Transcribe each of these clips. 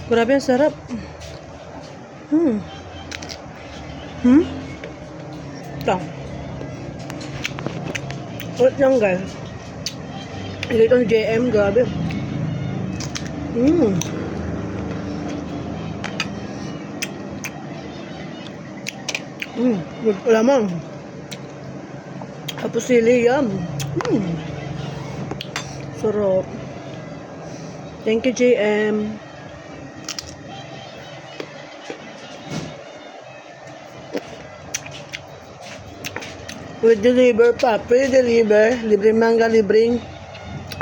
Grabe, ang sarap. Hmm? Ito. Ulit lang, guys. Ito ng JM, grabe. Good pa lamang. Tapos sili, yum. Sarap. Thank you, JM. With deliver pa. Pre-deliver. Libre mangga, libreng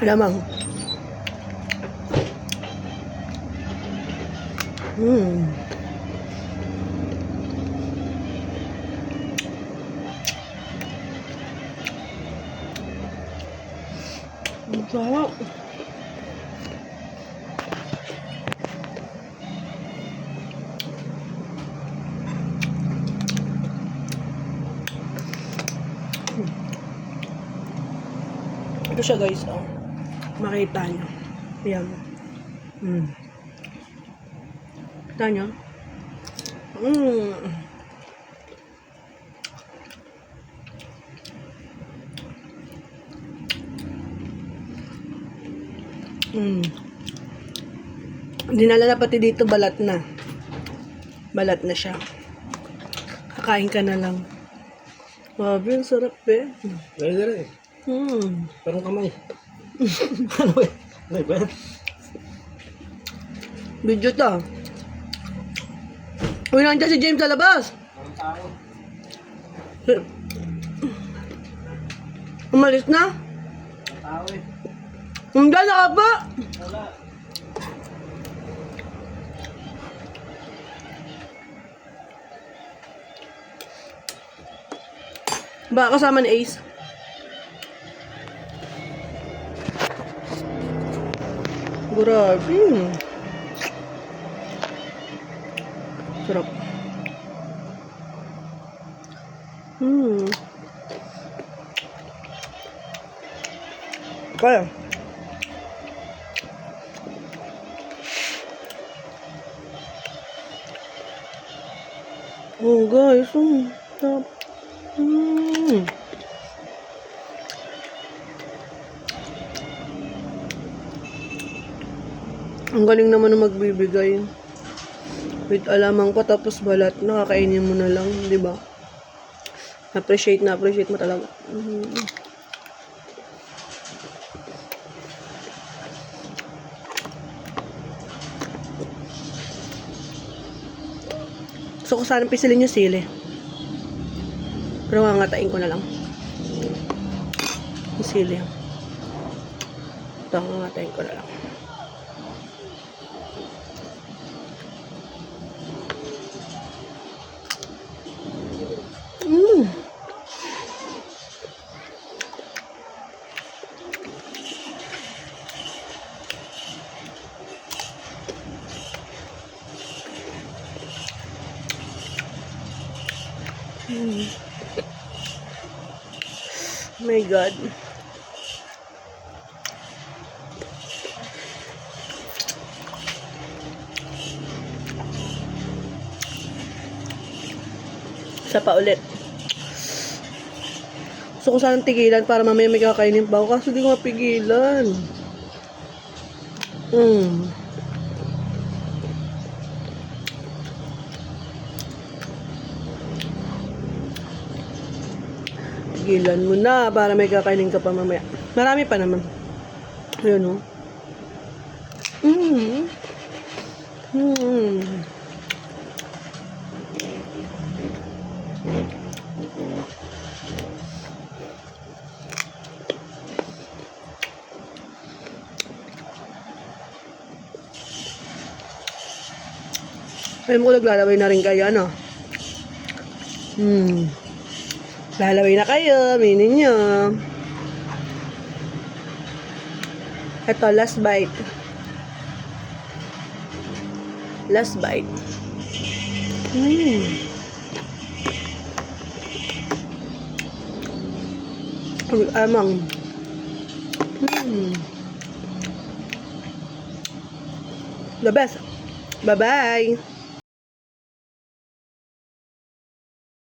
lamang. Sarap. Ito siya, guys, oh. Makita nyo. Ayan. Kita nyo? Dinala na pati dito, balat na. Balat na siya. Kakain ka na lang. Grabe, ang sarap, eh. Dali. Parang kamay. Ano ba? Ano ba? Video to. Uy, nandiyan si James sa labas. Parang tao. Umalis na? Tao eh. Hindi na ba? Wala. Ba, kasama ni Ace? Grabe. Sarap. Kaya. Oh, guys. Sarap. Ang galing naman na magbibigay. With alamang pa tapos balat, nakakainin mo na lang, di ba? Appreciate mo talaga. So, kung saan pisilin yung sili. Pero ngangatain ko na lang. Yung sili. Ito, ngangatain ko na lang. My God. Isa pa ulit. So, kung saan tigilan para mamaya may kakainin pa ako. Kaso di ko mapigilan. Tigilan mo na para may kakainin ka pa mamaya. Marami pa naman. Ayun, oh. Alam mo, naglalaway na rin kayo, ano? Lalaway na kayo, minin nyo. Ito, last bite. Last bite. Amang. The best. Bye-bye!